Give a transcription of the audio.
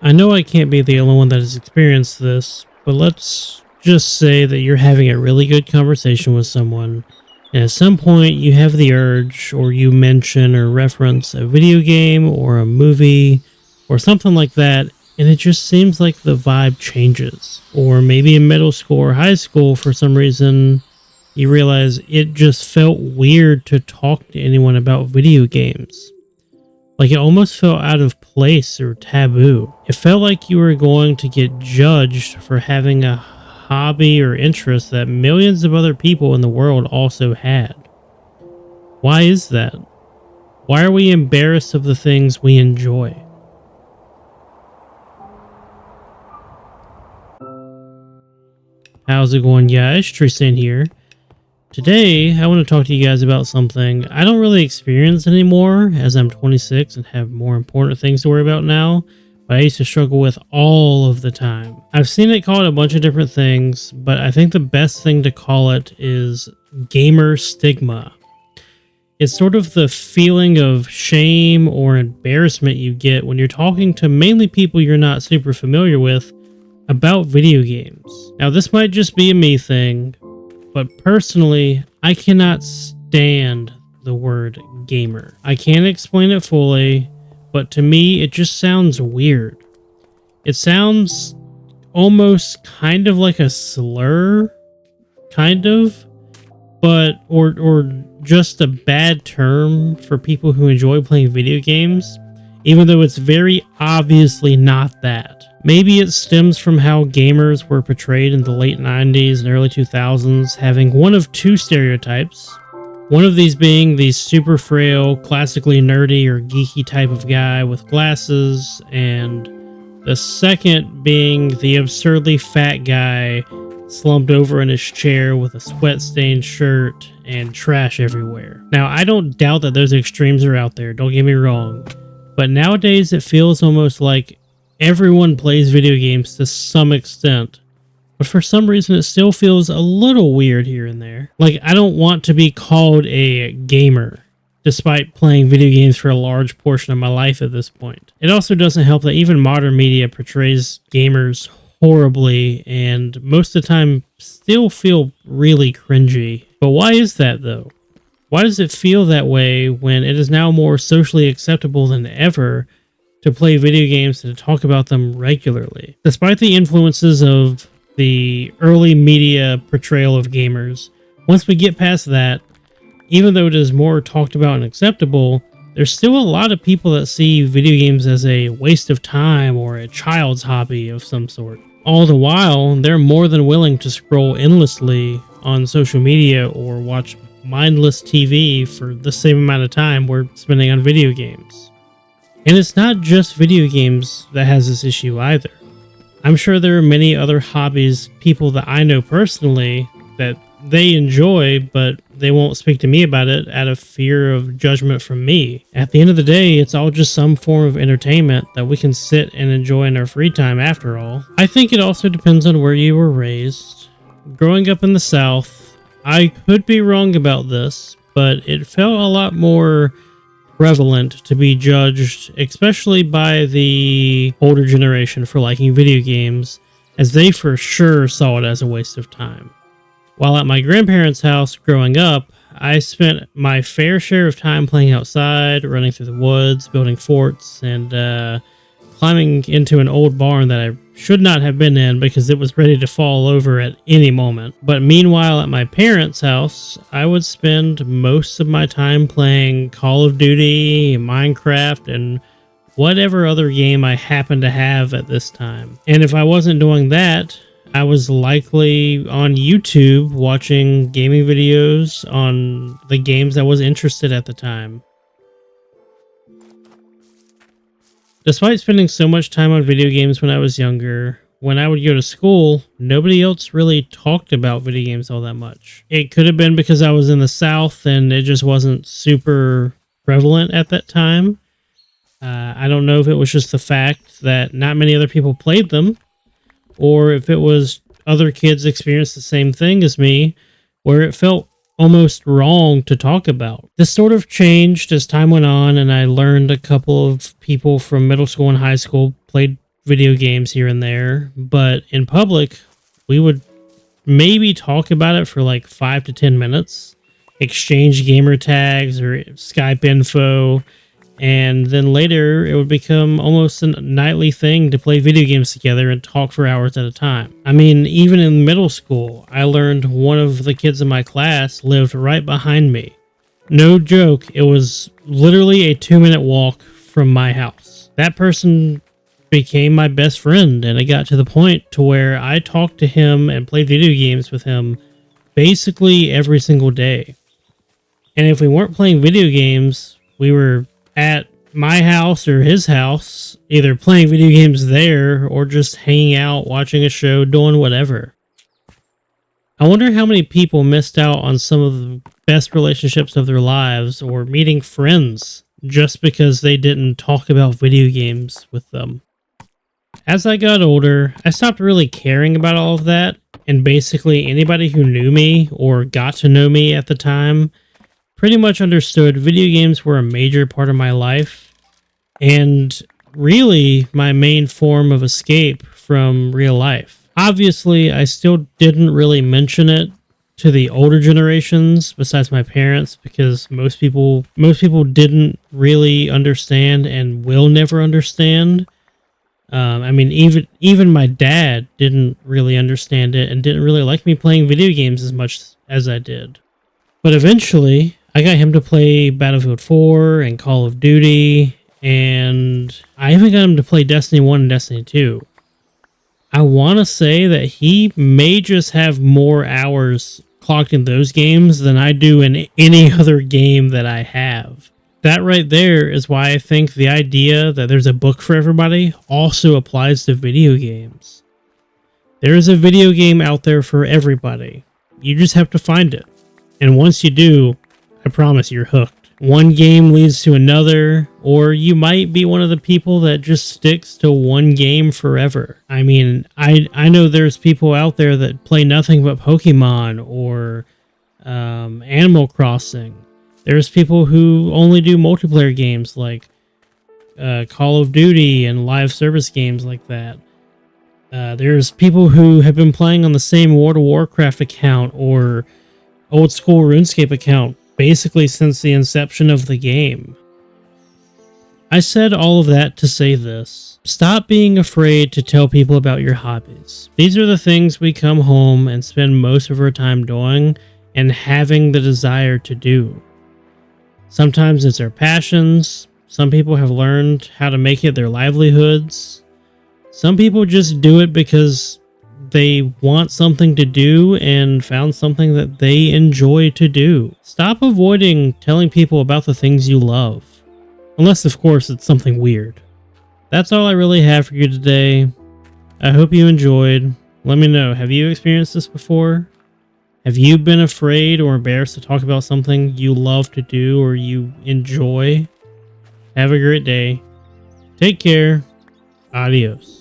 I know I can't be the only one that has experienced this, but let's just say that you're having a really good conversation with someone, and at some point you have the urge, or you mention or reference a video game or a movie or something like that, and it just seems like the vibe changes. Or maybe in middle school or high school, for some reason, you realize it just felt weird to talk to anyone about video games. Like it almost felt out of place or taboo. It felt like you were going to get judged for having a hobby or interest that millions of other people in the world also had. Why is that? Why are we embarrassed of the things we enjoy? How's it going, guys? Tristan here. Today, I want to talk to you guys about something I don't really experience anymore as I'm 26 and have more important things to worry about now, but I used to struggle with all of the time. I've seen it called a bunch of different things, but I think the best thing to call it is gamer stigma. It's sort of the feeling of shame or embarrassment you get when you're talking to mainly people you're not super familiar with about video games. Now, this might just be a me thing, but personally, I cannot stand the word gamer. I can't explain it fully, but to me, it just sounds weird. It sounds almost kind of like a slur, or just a bad term for people who enjoy playing video games, even though it's very obviously not that. Maybe it stems from how gamers were portrayed in the late 90s and early 2000s, having one of two stereotypes. One of these being the super frail, classically nerdy or geeky type of guy with glasses, and the second being the absurdly fat guy slumped over in his chair with a sweat-stained shirt and trash everywhere. Now, I don't doubt that those extremes are out there, don't get me wrong, but nowadays it feels almost like everyone plays video games to some extent, but for some reason it still feels a little weird here and there. Like, I don't want to be called a gamer, despite playing video games for a large portion of my life at this point. It also doesn't help that even modern media portrays gamers horribly, and most of the time still feel really cringy. But why is that, though? Why does it feel that way when it is now more socially acceptable than ever to play video games and to talk about them regularly? Despite the influences of the early media portrayal of gamers, once we get past that, even though it is more talked about and acceptable, there's still a lot of people that see video games as a waste of time or a child's hobby of some sort. All the while, they're more than willing to scroll endlessly on social media or watch mindless TV for the same amount of time we're spending on video games. And it's not just video games that has this issue either. I'm sure there are many other hobbies, people that I know personally, that they enjoy, but they won't speak to me about it out of fear of judgment from me. At the end of the day, it's all just some form of entertainment that we can sit and enjoy in our free time after all. I think it also depends on where you were raised. Growing up in the South, I could be wrong about this, but it felt a lot more prevalent to be judged, especially by the older generation, for liking video games, as they for sure saw it as a waste of time. While at my grandparents' house growing up, I spent my fair share of time playing outside, running through the woods, building forts, and climbing into an old barn that I should not have been in because it was ready to fall over at any moment. But meanwhile, at my parents' house, I would spend most of my time playing Call of Duty, Minecraft, and whatever other game I happened to have at this time. And if I wasn't doing that, I was likely on YouTube watching gaming videos on the games I was interested at the time. Despite spending so much time on video games when I was younger, when I would go to school, nobody else really talked about video games all that much. It could have been because I was in the South and it just wasn't super prevalent at that time. I don't know if it was just the fact that not many other people played them, or if it was other kids experienced the same thing as me, where it felt almost wrong to talk about. This sort of changed as time went on, and I learned a couple of people from middle school and high school played video games here and there, but in public, we would maybe talk about it for like 5 to 10 minutes, exchange gamer tags or Skype info, and then later it would become almost a nightly thing to play video games together and talk for hours at a time. I mean, even in middle school, I learned one of the kids in my class lived right behind me. No joke, it was literally a 2-minute walk from my house. That person became my best friend, and it got to the point to where I talked to him and played video games with him basically every single day. And if we weren't playing video games, we were at my house or his house, either playing video games there or just hanging out, watching a show, doing whatever. I wonder how many people missed out on some of the best relationships of their lives or meeting friends just because they didn't talk about video games with them. As I got older, I stopped really caring about all of that, and basically anybody who knew me or got to know me at the time pretty much understood video games were a major part of my life and really my main form of escape from real life. Obviously, I still didn't really mention it to the older generations besides my parents because most people didn't really understand and will never understand. I mean, even my dad didn't really understand it and didn't really like me playing video games as much as I did. But eventually, I got him to play Battlefield 4 and Call of Duty, and I even got him to play Destiny 1 and Destiny 2. I want to say that he may just have more hours clocked in those games than I do in any other game that I have. That right there is why I think the idea that there's a book for everybody also applies to video games. There is a video game out there for everybody. You just have to find it. And once you do, I promise you're hooked. One game leads to another, or you might be one of the people that just sticks to one game forever. I mean, I know there's people out there that play nothing but Pokemon or Animal Crossing. There's people who only do multiplayer games like Call of Duty and live service games like that. There's people who have been playing on the same World of Warcraft account or old school RuneScape account basically since the inception of the game. I said all of that to say this. Stop being afraid to tell people about your hobbies. These are the things we come home and spend most of our time doing and having the desire to do. Sometimes it's our passions. Some people have learned how to make it their livelihoods. Some people just do it because they want something to do and found something that they enjoy to do. Stop avoiding telling people about the things you love. Unless, of course, it's something weird. That's all I really have for you today. I hope you enjoyed. Let me know, have you experienced this before? Have you been afraid or embarrassed to talk about something you love to do or you enjoy? Have a great day. Take care. Adios.